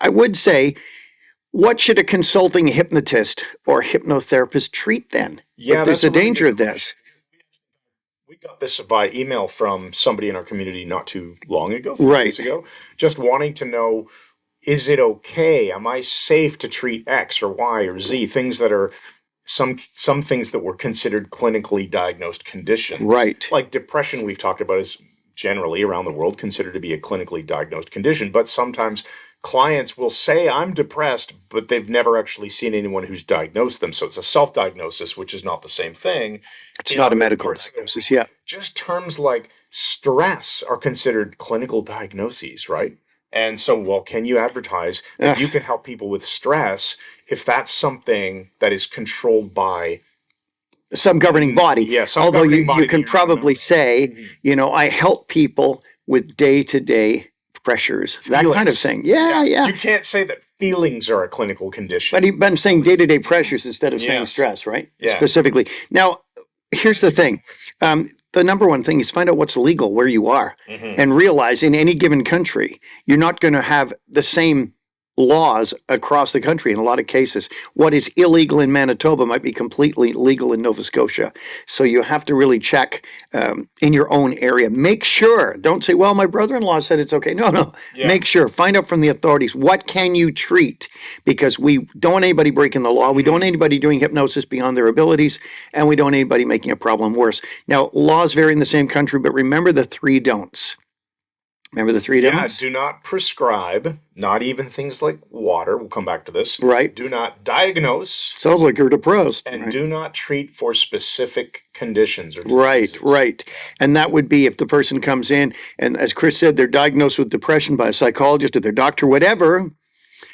I would say, what should a consulting hypnotist or hypnotherapist treat then? Yeah, if there's that's a a really danger good of this. We got this by email from somebody in our community not too long ago, 3 Right. days ago, just wanting to know, is it okay? Am I safe to treat X or Y or Z? Things that are some things that were considered clinically diagnosed conditions. Right. Like depression, we've talked about, is generally around the world considered to be a clinically diagnosed condition, but sometimes clients will say I'm depressed, but they've never actually seen anyone who's diagnosed them. So it's a self-diagnosis, which is not the same thing. It's not a medical diagnosis, yeah. Just terms like stress are considered clinical diagnoses, right? And so, well, can you advertise that you can help people with stress if that's something that is controlled by some governing body? Yeah, some although governing you body can that you're not probably knowing. say, I help people with day-to-day pressures, that kind of Feelings. thing. Yeah. You can't say that feelings are a clinical condition. But I'm saying day-to-day pressures instead of saying Yes. stress, right? Yeah. Specifically. Now, here's the thing. The number one thing is find out what's legal where you are and realize in any given country, you're not going to have the same laws across the country in a lot of cases. What is illegal in Manitoba might be completely legal in Nova Scotia. So you have to really check in your own area. Make sure. Don't say, well, my brother-in-law said it's okay. No. Yeah. Make sure. Find out from the authorities. What can you treat? Because we don't want anybody breaking the law. We don't want anybody doing hypnosis beyond their abilities. And we don't want anybody making a problem worse. Now, laws vary in the same country, but remember the 3 don'ts. Remember the 3 don'ts? Yeah, do not prescribe, not even things like water. We'll come back to this. Right. Do not diagnose. Sounds like you're depressed. And right? do not treat for specific conditions or diseases. Right. And that would be if the person comes in and, as Chris said, they're diagnosed with depression by a psychologist or their doctor, whatever.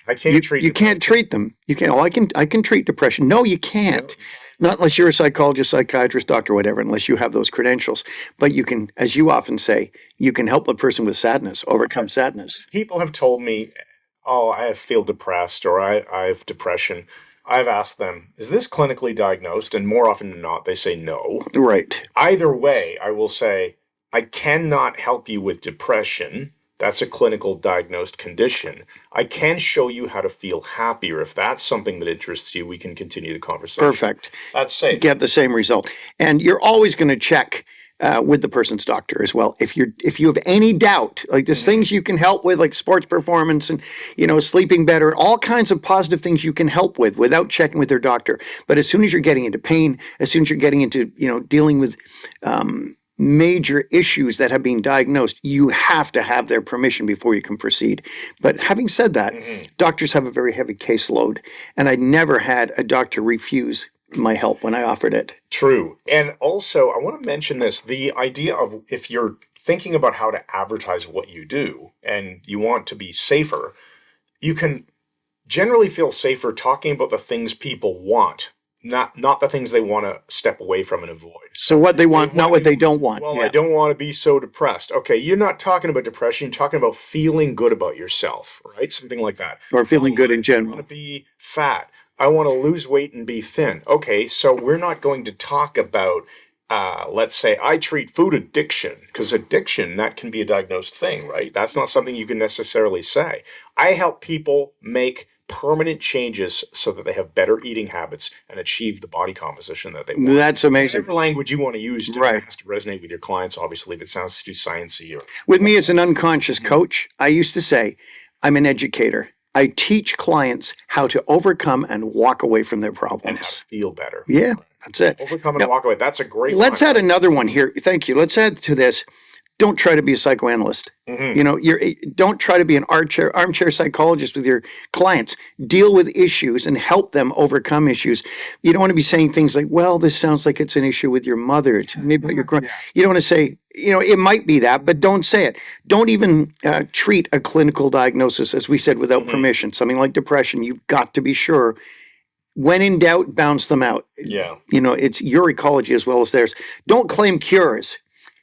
I can't treat You can't treat them. You can't. Oh, I can treat depression. No, you can't. Not unless you're a psychologist, psychiatrist, doctor, whatever, unless you have those credentials. But you can, as you often say, you can help a person with sadness, overcome sadness. People have told me, oh, I feel depressed or I have depression. I've asked them, is this clinically diagnosed? And more often than not, they say no. Right. Either way, I will say, I cannot help you with depression. That's a clinical diagnosed condition. I can show you how to feel happier. If that's something that interests you, we can continue the conversation. Perfect. That's safe. Get the same result. And you're always going to check with the person's doctor as well. If you have any doubt, like there's things you can help with, like sports performance and, sleeping better, all kinds of positive things you can help with without checking with their doctor. But as soon as you're getting into pain, as soon as you're getting into, dealing with major issues that have been diagnosed, you have to have their permission before you can proceed. But having said that, doctors have a very heavy caseload, and I never had a doctor refuse my help when I offered it. True. And also, I want to mention this, the idea of if you're thinking about how to advertise what you do and you want to be safer, you can generally feel safer talking about the things people want. Not the things they want to step away from and avoid. So what they want, not what they don't want. Well, I don't want to be so depressed. Okay, you're not talking about depression. You're talking about feeling good about yourself, right? Something like that. Or feeling good in I general. want to be fat. I want to lose weight and be thin. Okay, so we're not going to talk about, let's say, I treat food addiction, because addiction, that can be a diagnosed thing, right? That's not something you can necessarily say. I help people make permanent changes so that they have better eating habits and achieve the body composition that they want. That's amazing. Whatever language you want to use Right. has to resonate with your clients, obviously, if it sounds too sciencey. With me as an unconscious coach, I used to say, I'm an educator. I teach clients how to overcome and walk away from their And how problems. to feel better. Yeah, that's it. Overcome and Now, walk away. That's a great Let's line. add another one here. Thank you. Let's add to this. Don't try to be a psychoanalyst. Don't try to be an armchair psychologist with your clients. Deal with issues and help them overcome issues. You don't want to be saying things like, well, this sounds like it's an issue with your mother. It's maybe about your You don't want to say, it might be that, but don't say it. Don't even treat a clinical diagnosis, as we said, without permission. Something like depression, you've got to be sure. When in doubt, bounce them out. Yeah. It's your ecology as well as theirs. Don't claim cures.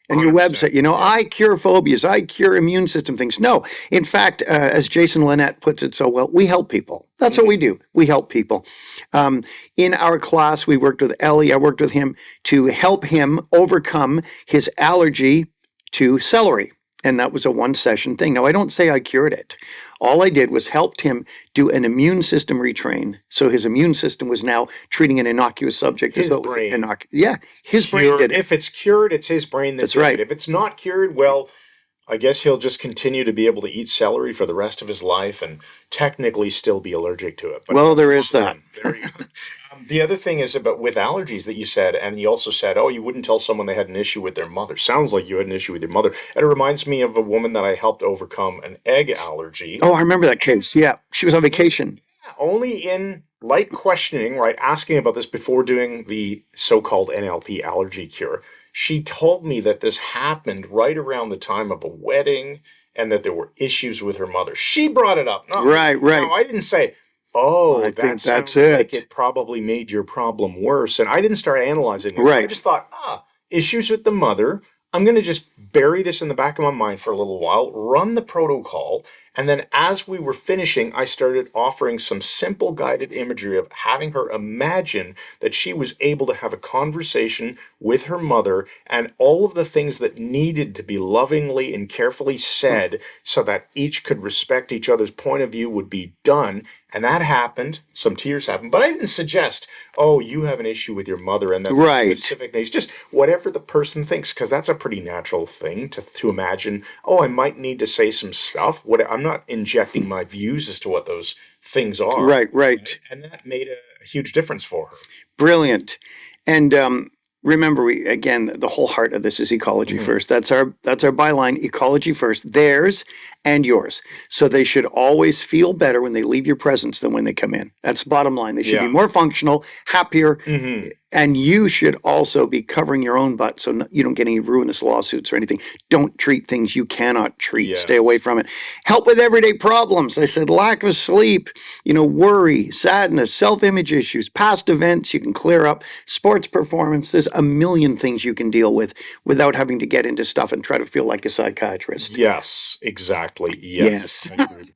And your 100%. website, I cure phobias, I cure immune system things. No, in fact, as Jason Lynette puts it so well, we help people. That's what we do. We help people. In our class, we worked with Ellie. I worked with him to help him overcome his allergy to celery. And that was a one session thing. Now, I don't say I cured it. All I did was helped him do an immune system retrain. So his immune system was now treating an innocuous subject His as though it was brain. Yeah, his brain Cured. did it. If it's cured, it's his brain That's did right. it. If it's not cured, well, I guess he'll just continue to be able to eat celery for the rest of his life and technically still be allergic to it. But Well, there is that. There you go. The other thing is about with allergies that you said, and you also said, oh, you wouldn't tell someone they had an issue with their mother. Sounds like you had an issue with your mother. And it reminds me of a woman that I helped overcome an egg allergy. Oh, I remember that case. Yeah, she was on vacation. Only in light questioning, right, asking about this before doing the so-called NLP allergy cure. She told me that this happened right around the time of a wedding and that there were issues with her mother. She brought it up. Not me. Right. No, I didn't say, oh, I think that sounds that's it. like it probably made your problem worse. And I didn't start analyzing this. Right. I just thought, issues with the mother. I'm going to just bury this in the back of my mind for a little while, run the protocol, and then as we were finishing, I started offering some simple guided imagery of having her imagine that she was able to have a conversation with her mother and all of the things that needed to be lovingly and carefully said so that each could respect each other's point of view would be done. And that happened. Some tears happened. But I didn't suggest, oh, you have an issue with your mother and that Right. specific things. Just whatever the person thinks, because that's a pretty natural thing to imagine. Oh, I might need to say some stuff. I'm not injecting my views as to what those things are. Right. And that made a huge difference for her. Brilliant. And remember, again, the whole heart of this is ecology first. That's our byline, ecology first, theirs and yours. So they should always feel better when they leave your presence than when they come in. That's the bottom line. They should be more functional, happier, and you should also be covering your own butt so you don't get any ruinous lawsuits or anything. Don't treat things you cannot treat. Yeah. Stay away from it. Help with everyday problems. I said lack of sleep, worry, sadness, self-image issues, past events you can clear up, sports performance. There's a million things you can deal with without having to get into stuff and try to feel like a psychiatrist. Yes, exactly. Yes. I agree.